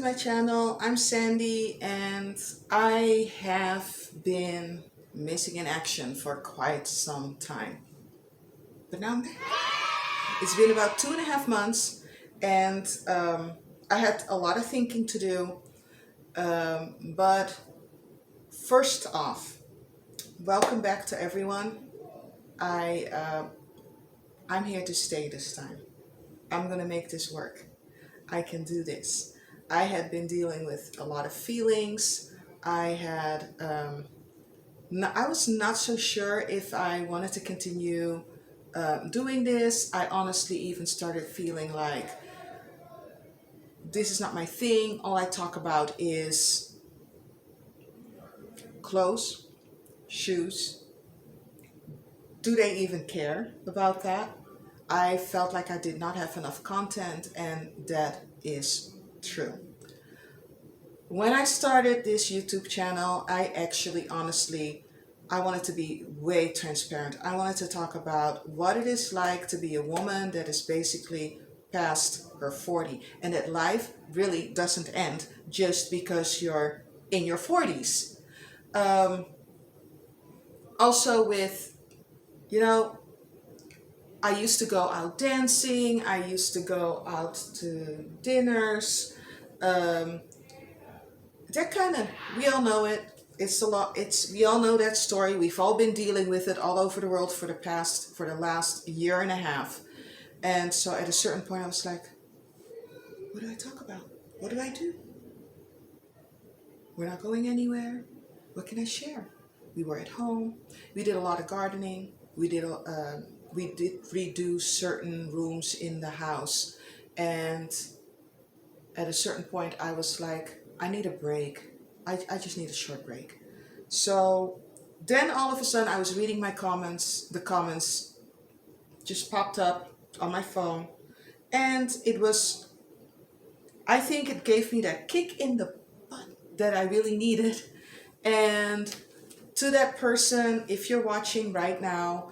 my channel. I'm Sandy and I have been missing in action for quite some time. But now I'm back. It's been about 2.5 months and I had a lot of thinking to do. But first off, welcome back to everyone. I'm here to stay this time. I'm gonna make this work. I can do this. I had been dealing with a lot of feelings. I was not so sure if I wanted to continue doing this. I honestly even started feeling like this is not my thing. All I talk about is clothes, shoes. Do they even care about that? I felt like I did not have enough content, and that is true. When I started this YouTube channel, I wanted to be way transparent. I wanted to talk about what it is like to be a woman that is basically past her 40 and that life really doesn't end just because you're in your 40s. Also with, you know, I used to go out dancing, I used to go out to dinners, that kind of, we all know it. It's a lot. We all know that story. We've all been dealing with it all over the world for the last year and a half. And so at a certain point I was like, what do I talk about? What do I do? We're not going anywhere. What can I share? We were at home. We did a lot of gardening. We did redo certain rooms in the house. And at a certain point I was like, I need a break. I just need a short break. So then all of a sudden I was reading my comments. The comments just popped up on my phone. And I think it gave me that kick in the butt that I really needed. And to that person, if you're watching right now,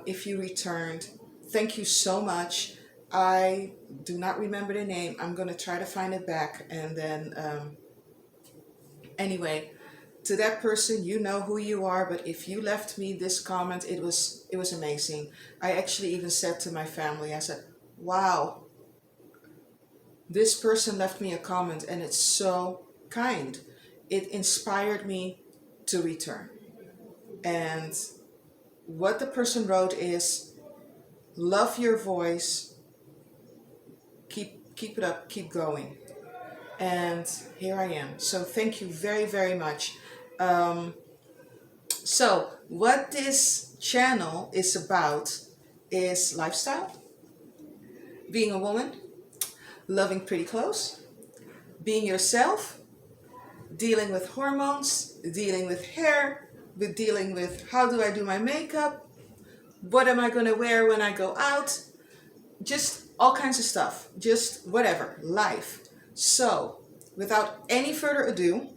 if you returned, thank you so much. I do not remember the name. I'm going to try to find it back. And then, anyway, to that person, you know who you are. But if you left me this comment, it was amazing. I actually even said to my family, I said, wow, this person left me a comment and it's so kind. It inspired me to return. And what the person wrote is, love your voice. Keep it up, keep going. And here I am. So thank you very, very much. So what this channel is about is lifestyle, being a woman, loving pretty clothes, being yourself, dealing with hormones, dealing with hair, dealing with how do I do my makeup, what am I going to wear when I go out, just all kinds of stuff, just whatever, life. So, without any further ado,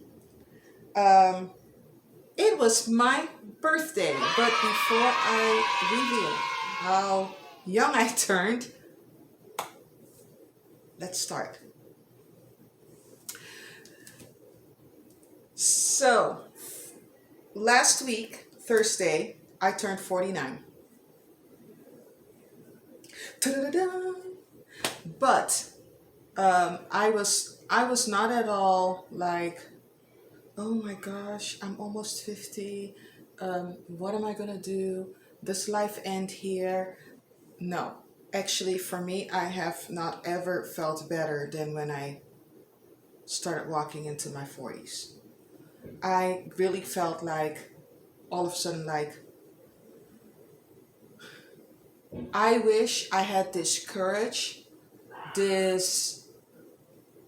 it was my birthday, but before I reveal how young I turned, let's start. So, last week, Thursday, I turned 49. Ta-da-da-da! But I was not at all like, oh my gosh, I'm almost 50. What am I gonna do? Does life end here? No, actually, for me, I have not ever felt better than when I started walking into my 40s. I really felt like all of a sudden, like, I wish I had this courage, this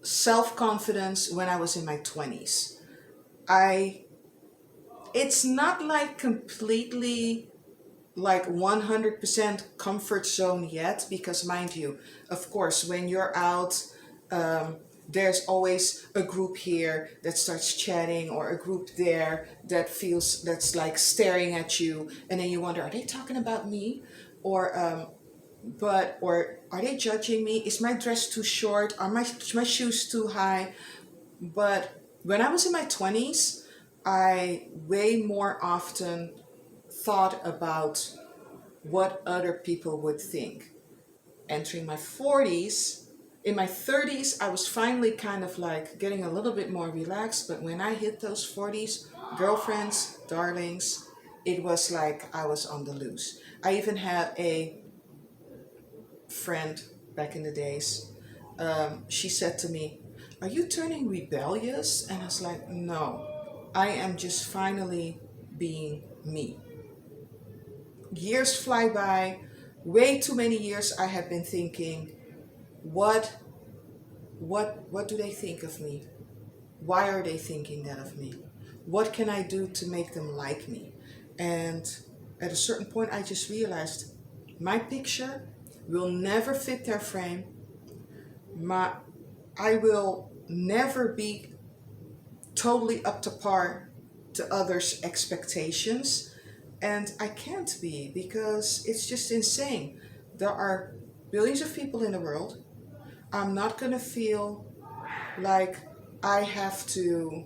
self-confidence when I was in my 20s. It's not like completely like 100% comfort zone yet, because mind you, of course, when you're out, there's always a group here that starts chatting, or a group there that's like staring at you, and then you wonder, are they talking about me? Or but or are they judging me? Is my dress too short? Are my shoes too high? But when I was in my 20s, I way more often thought about what other people would think. Entering my 40s, in my 30s, I was finally kind of like getting a little bit more relaxed. But when I hit those 40s, girlfriends, darlings, it was like I was on the loose. I even had a friend back in the days. She said to me, "Are you turning rebellious?" And I was like, "No, I am just finally being me." Years fly by, way too many years I have been thinking, what what do they think of me? Why are they thinking that of me? What can I do to make them like me? And at a certain point I just realized my picture will never fit their frame. My I will never be totally up to par to others' expectations, and I can't be because it's just insane. There are billions of people in the world. I'm not going to feel like I have to,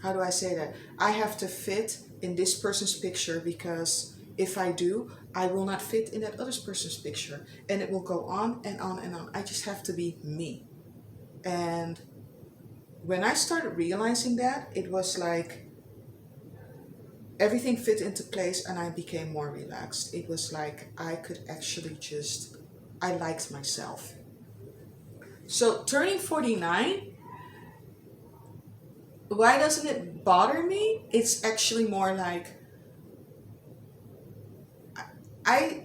how do I say that? I have to fit in this person's picture because if I do, I will not fit in that other person's picture. And it will go on and on and on. I just have to be me. And when I started realizing that, it was like everything fit into place and I became more relaxed. It was like I could actually just, I liked myself. So turning 49, why doesn't it bother me? It's actually more like I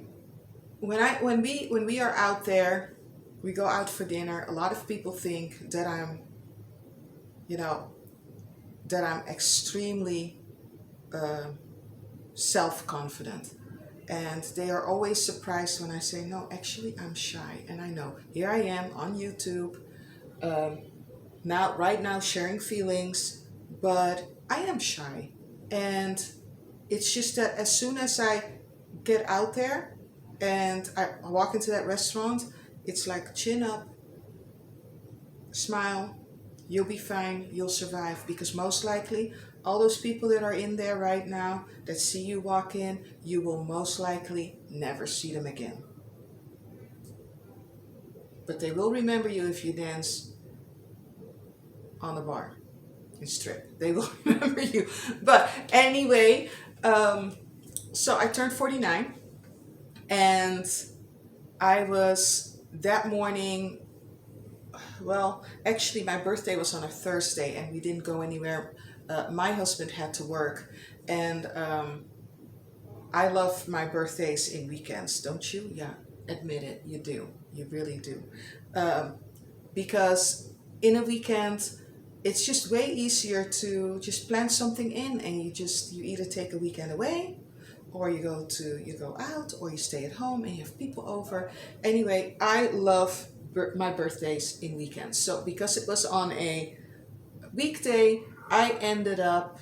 when we are out there, we go out for dinner, a lot of people think that you know, I'm extremely uh, self-confident. And they are always surprised when I say, no, actually, I'm shy. And I know, here I am on YouTube, um, right now, sharing feelings, but I am shy. And it's just that as soon as I get out there and I walk into that restaurant, it's like chin up, smile, you'll be fine, you'll survive. Because most likely, all those people that are in there right now that see you walk in, you will most likely never see them again. But they will remember you if you dance on the bar and strip. They will remember you. But anyway, um, so I turned 49 and I was that morning. Well, actually, my birthday was on a Thursday and we didn't go anywhere. My husband had to work, and I love my birthdays in weekends, don't you? Yeah, admit it, you do. You really do. Um, because in a weekend, it's just way easier to just plan something in, and you either take a weekend away, or you go out, or you stay at home and you have people over. Anyway, I love my birthdays in weekends. So because it was on a weekday, I ended up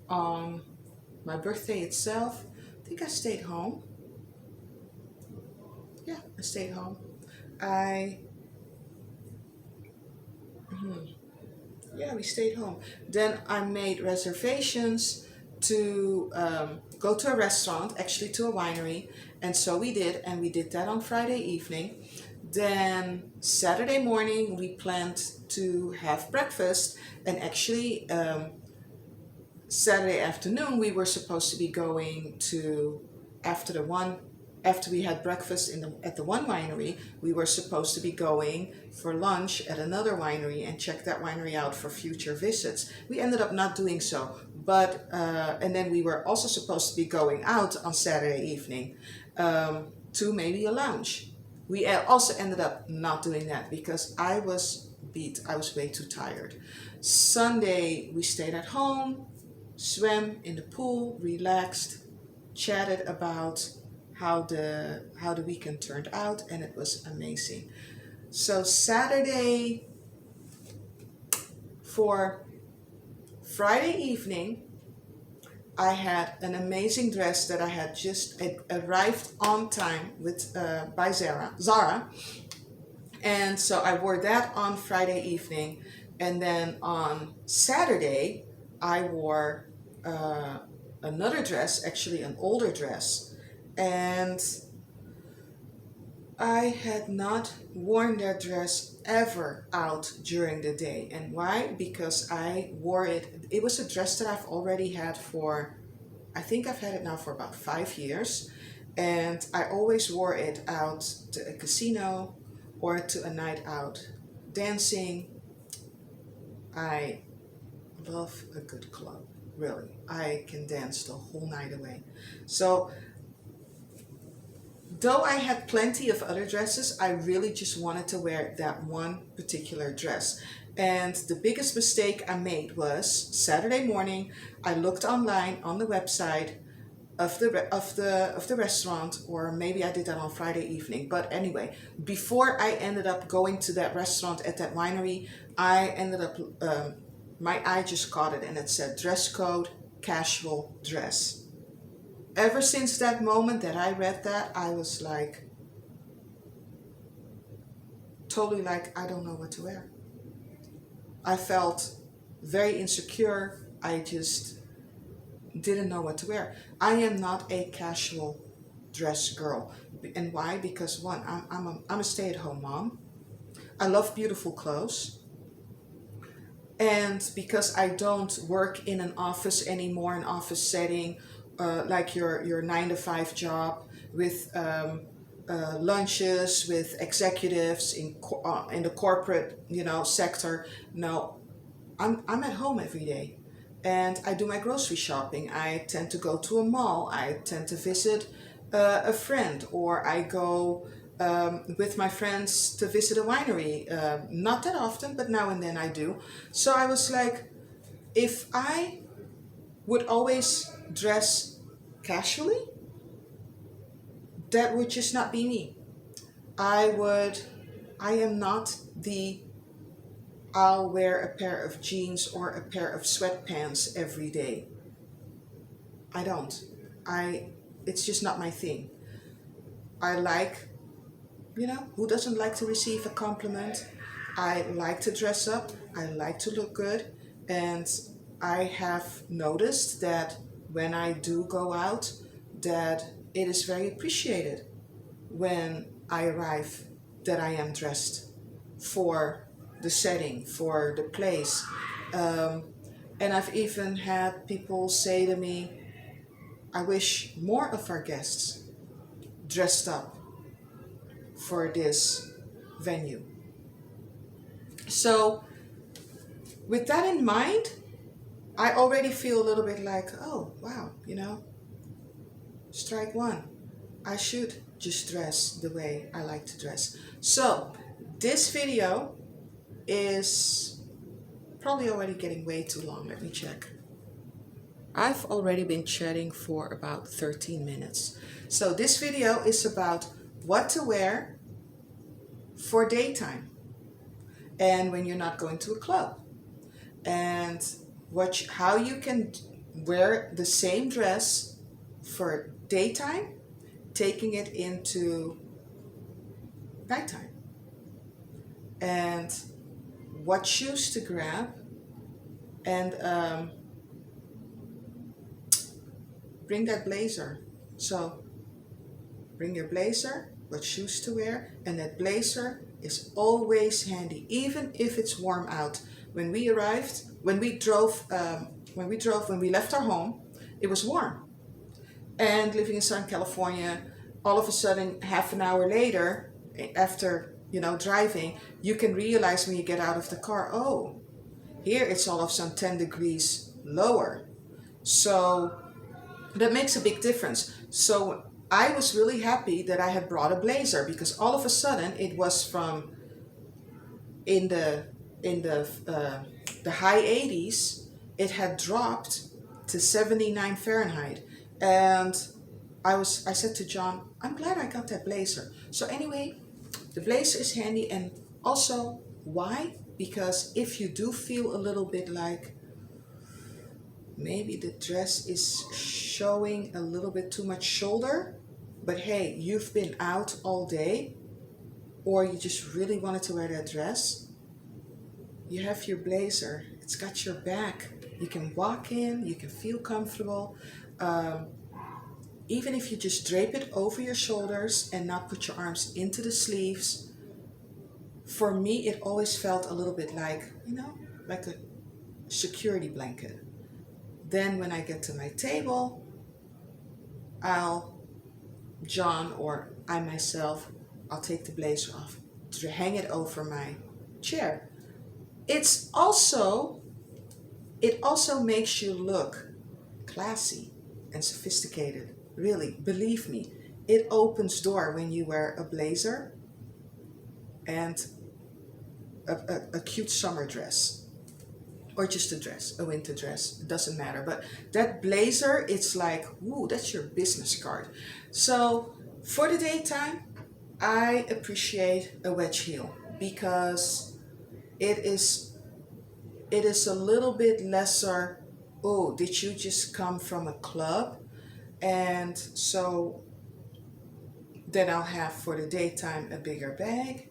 on my birthday itself. I think I stayed home. Yeah, I stayed home. I Yeah, we stayed home. Then I made reservations to go to a restaurant, actually to a winery, and so we did, and we did that on Friday evening. Then Saturday morning we planned to have breakfast, and actually Saturday afternoon we were supposed to be going to, after the one after we had breakfast at the one winery, we were supposed to be going for lunch at another winery and check that winery out for future visits. We ended up not doing so, but and then we were also supposed to be going out on Saturday evening to maybe a lounge. We also ended up not doing that because I was beat. I was way too tired. Sunday we stayed at home, swam in the pool, relaxed, chatted about how the weekend turned out, and it was amazing. So Saturday for Friday evening, I had an amazing dress that I had just arrived on time with by Zara, and so I wore that on Friday evening, and then on Saturday I wore another dress, actually an older dress, and I had not worn that dress ever out during the day. And why? Because I wore it. It was a dress that I've already had for, I think I've had it now for about 5 years. And I always wore it out to a casino or to a night out dancing. I love a good club, really. I can dance the whole night away. So though I had plenty of other dresses, I really just wanted to wear that one particular dress. And the biggest mistake I made was Saturday morning, I looked online on the website of the restaurant, or maybe I did that on Friday evening. But anyway, before I ended up going to that restaurant at that winery, I ended up my eye just caught it, and it said dress code casual dress. Ever since that moment that I read that, I was like, totally like, I don't know what to wear. I felt very insecure. I just didn't know what to wear. I am not a casual dress girl. And why? Because one, I'm a stay-at-home mom. I love beautiful clothes. And because I don't work in an office anymore, an office setting, like your 9 to 5 job with lunches with executives in the corporate sector. No, I'm at home every day, and I do my grocery shopping. I tend to go to a mall. I tend to visit a friend, or I go with my friends to visit a winery. Not that often, but now and then I do. So I was like, if I would always dress casually, that would just not be me. I am not the I'll wear a pair of jeans or a pair of sweatpants every day. I don't. It's just not my thing. I like, who doesn't like to receive a compliment? I like to dress up. I like to look good. And I have noticed that when I do go out, that it is very appreciated when I arrive, that I am dressed for the setting, for the place. And I've even had people say to me, I wish more of our guests dressed up for this venue. So with that in mind, I already feel a little bit like, oh, wow, strike one. I should just dress the way I like to dress. So this video is probably already getting way too long. Let me check. I've already been chatting for about 13 minutes. So this video is about what to wear for daytime and when you're not going to a club, and how you can wear the same dress for daytime, taking it into nighttime, and what shoes to grab, and bring that blazer. So bring your blazer, what shoes to wear, and that blazer is always handy, even if it's warm out. When we arrived, when we left our home, it was warm. And living in Southern California, all of a sudden, half an hour later, after driving, you can realize when you get out of the car, oh, here it's all of a sudden 10 degrees lower. So that makes a big difference. So I was really happy that I had brought a blazer, because all of a sudden it was from in the high 80s, it had dropped to 79 Fahrenheit. And I said to John, I'm glad I got that blazer. So anyway, the blazer is handy. And also, why? Because if you do feel a little bit like maybe the dress is showing a little bit too much shoulder, but hey, you've been out all day, or you just really wanted to wear that dress. You have your blazer, it's got your back. You can walk in, you can feel comfortable. Um, Even if you just drape it over your shoulders and not put your arms into the sleeves, for me, it always felt a little bit like, like a security blanket. Then when I get to my table, I'll, John or I myself, I'll take the blazer off to hang it over my chair. It's also, it also makes you look classy and sophisticated. Really, believe me, it opens door when you wear a blazer and a cute summer dress, or just a dress, a winter dress, it doesn't matter. But that blazer, it's like, ooh, that's your business card. So for the daytime, I appreciate a wedge heel because it is a little bit lesser. Oh, did you just come from a club? And so then I'll have for the daytime a bigger bag,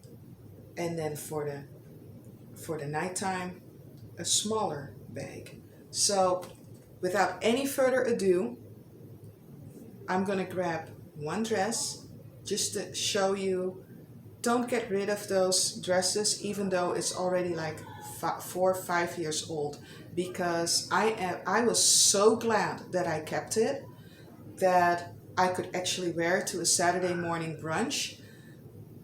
and then for the nighttime a smaller bag. So without any further ado, I'm gonna grab one dress just to show you. Don't get rid of those dresses, even though it's already like 4 or 5 years old, because I was so glad that I kept it, that I could actually wear it to a Saturday morning brunch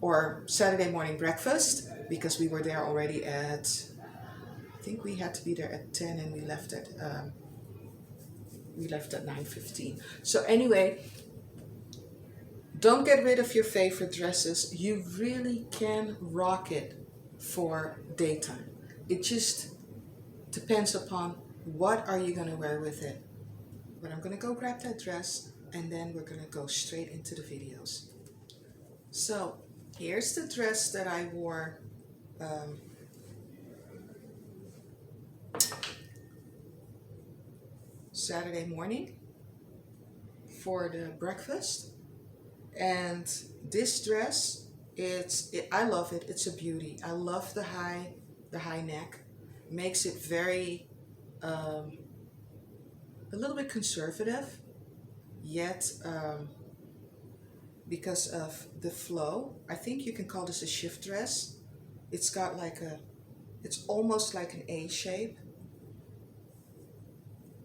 or Saturday morning breakfast, because we were there already at, I think we had to be there at 10 and we left at 9:15. So anyway, don't get rid of your favorite dresses. You really can rock it for daytime. It just depends upon what are you going to wear with it. But I'm going to go grab that dress and then we're going to go straight into the videos. So here's the dress that I wore Saturday morning for the breakfast. And this dress, I love it. It's a beauty. I love the high neck. Makes it very a little bit conservative, yet because of the flow, I think you can call this a shift dress. It's got it's almost like an A shape,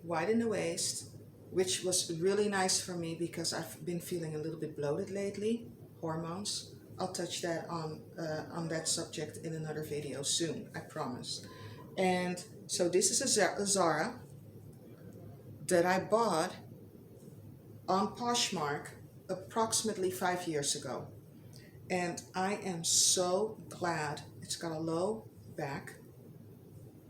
wide in the waist, which was really nice for me because I've been feeling a little bit bloated lately, hormones. I'll touch that on that subject in another video soon, I promise. And so this is a Zara that I bought on Poshmark approximately 5 years ago. And I am so glad. It's got a low back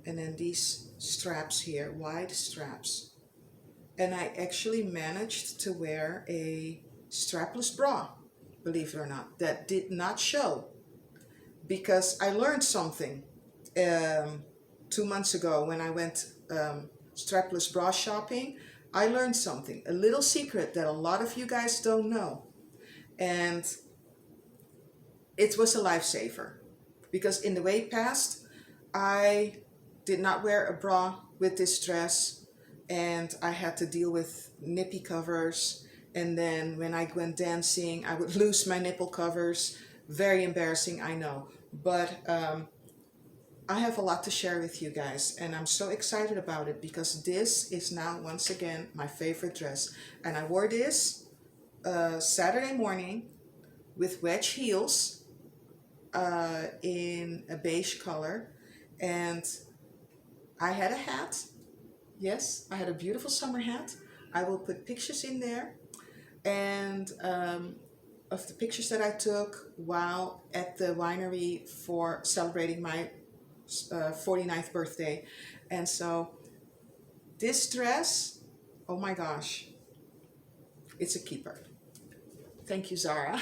and then these straps here, wide straps. And I actually managed to wear a strapless bra, believe it or not, that did not show, because I learned something 2 months ago when I went strapless bra shopping. I learned something, a little secret that a lot of you guys don't know. And it was a lifesaver, because in the way past, I did not wear a bra with this dress and I had to deal with nippy covers. And then when I went dancing, I would lose my nipple covers. Very embarrassing, I know. But I have a lot to share with you guys, and I'm so excited about it because this is now once again my favorite dress. And I wore this Saturday morning with wedge heels in a beige color, and I had a hat. Yes, I had a beautiful summer hat. I will put pictures in there, and of the pictures that I took while at the winery for celebrating my 49th birthday. And so this dress, oh my gosh, it's a keeper. Thank you, Zara.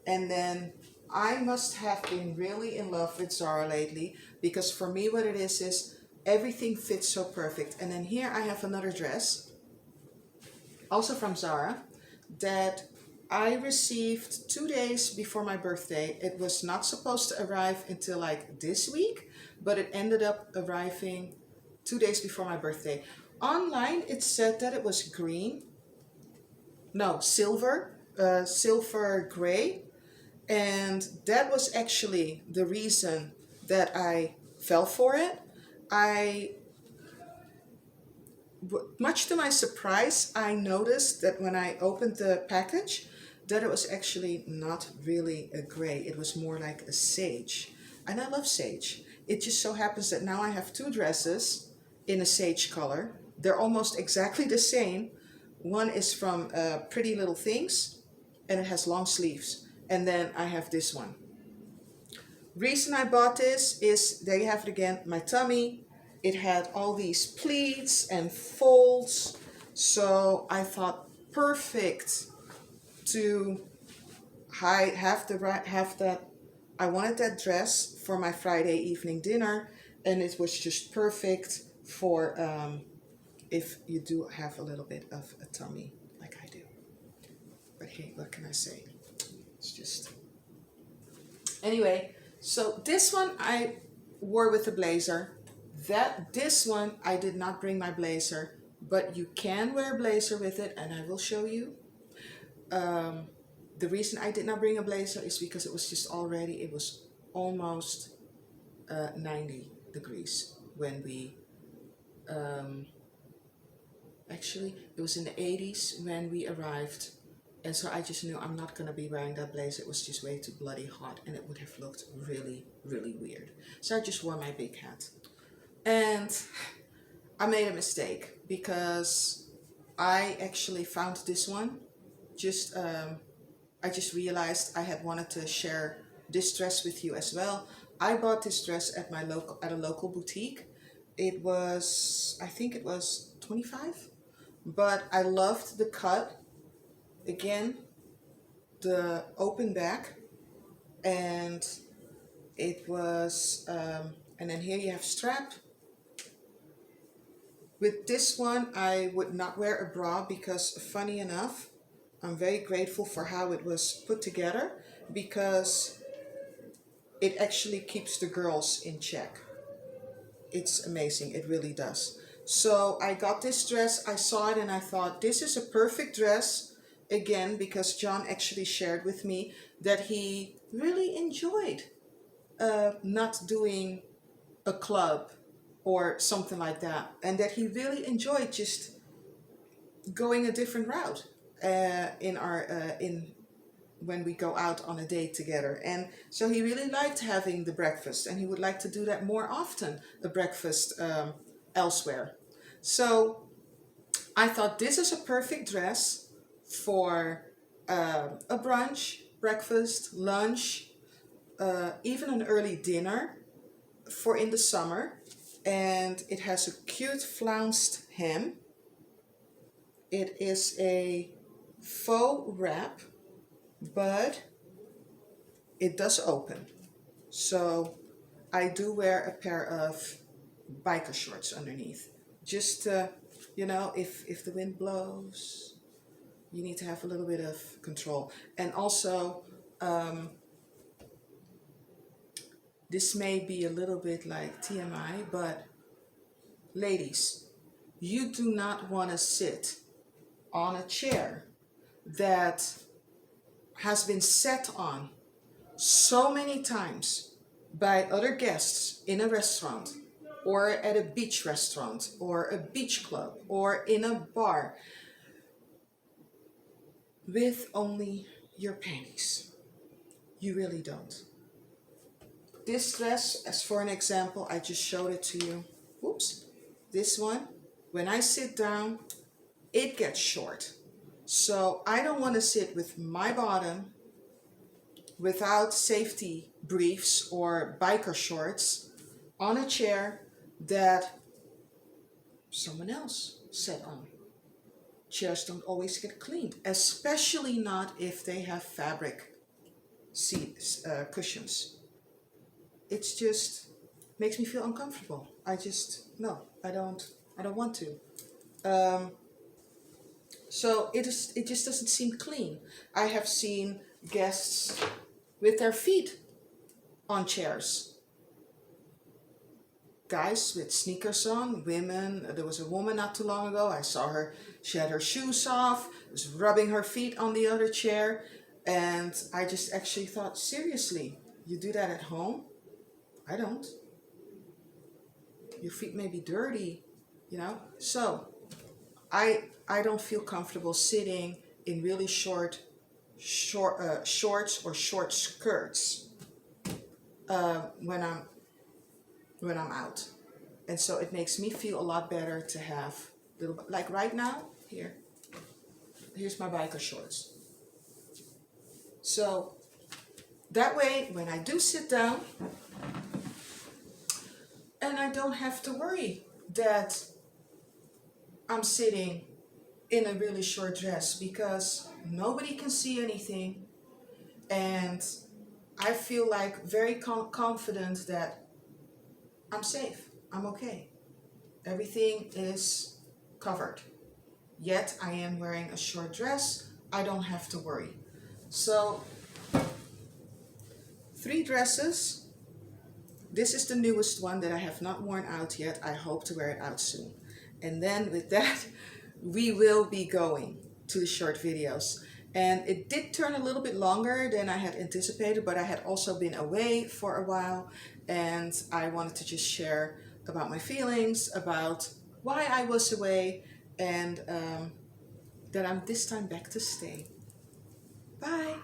And then I must have been really in love with Zara lately, because for me what it is Everything fits so perfect. And then here I have another dress, also from Zara, that I received 2 days before my birthday. It was not supposed to arrive until like this week, but it ended up arriving 2 days before my birthday. Online, it said that it was green, no, silver, silver gray. And that was actually the reason that I fell for it. Much to my surprise, I noticed that when I opened the package, that it was actually not really a gray. It was more like a sage. And I love sage. It just so happens that now I have two dresses in a sage color. They're almost exactly the same. One is from Pretty Little Things, and it has long sleeves. And then I have this one. Reason I bought this is, there you have it again, my tummy. It had all these pleats and folds, so I thought perfect to have that. I wanted that dress for my Friday evening dinner, and it was just perfect for if you do have a little bit of a tummy like I do. But hey, what can I say? It's just... Anyway, so this one I wore with a blazer. This one I did not bring my blazer, but you can wear a blazer with it, and I will show you. The reason I did not bring a blazer is because it was just already, it was almost 90 degrees when we, actually it was in the 80s when we arrived. And so I just knew I'm not going to be wearing that blazer. It was just way too bloody hot, and it would have looked really, really weird. So I just wore my big hat. And I made a mistake because I actually found this one. I just realized I had wanted to share this dress with you as well. I bought this dress at a local boutique. It was, I think it was $25, but I loved the cut. Again, the open back, and it was, and then here you have strap. With this one, I would not wear a bra because, funny enough, I'm very grateful for how it was put together, because it actually keeps the girls in check. It's amazing, it really does. So I got this dress, I saw it and I thought, this is a perfect dress, again, because John actually shared with me that he really enjoyed not doing a club or something like that, and that he really enjoyed just going a different route when we go out on a date together. And so he really liked having the breakfast, and he would like to do that more often, a breakfast elsewhere. So I thought this is a perfect dress for a brunch, breakfast, lunch, even an early dinner for in the summer. And it has a cute flounced hem. It is a faux wrap, but it does open. So I do wear a pair of biker shorts underneath. Just, you know, if the wind blows, you need to have a little bit of control. And also, this may be a little bit like TMI, but ladies, you do not want to sit on a chair that has been sat on so many times by other guests in a restaurant, or at a beach restaurant, or a beach club, or in a bar, with only your panties. You really don't. This dress, as for an example, I just showed it to you. Oops. This one, when I sit down, it gets short. So I don't want to sit with my bottom without safety briefs or biker shorts on a chair that someone else sat on. Chairs don't always get cleaned, especially not if they have fabric seats, cushions. It's just makes me feel uncomfortable. No, I don't want to. Um, so it just doesn't seem clean. I have seen guests with their feet on chairs. Guys with sneakers on, women. There was a woman not too long ago. I saw her. She had her shoes off, was rubbing her feet on the other chair. And I just actually thought, seriously, you do that at home? I don't. Your feet may be dirty, you know? So I don't feel comfortable sitting in really shorts or short skirts when I'm out. And so it makes me feel a lot better to have little, like right now, here's my biker shorts. So that way, when I do sit down, and I don't have to worry that I'm sitting in a really short dress, because nobody can see anything, and I feel like very confident that I'm safe, I'm okay. Everything is covered. Yet I am wearing a short dress, I don't have to worry. So 3 dresses. This is the newest one that I have not worn out yet. I hope to wear it out soon. And then with that, we will be going to the short videos. And it did turn a little bit longer than I had anticipated, but I had also been away for a while, and I wanted to just share about my feelings, about why I was away, and that I'm this time back to stay. Bye!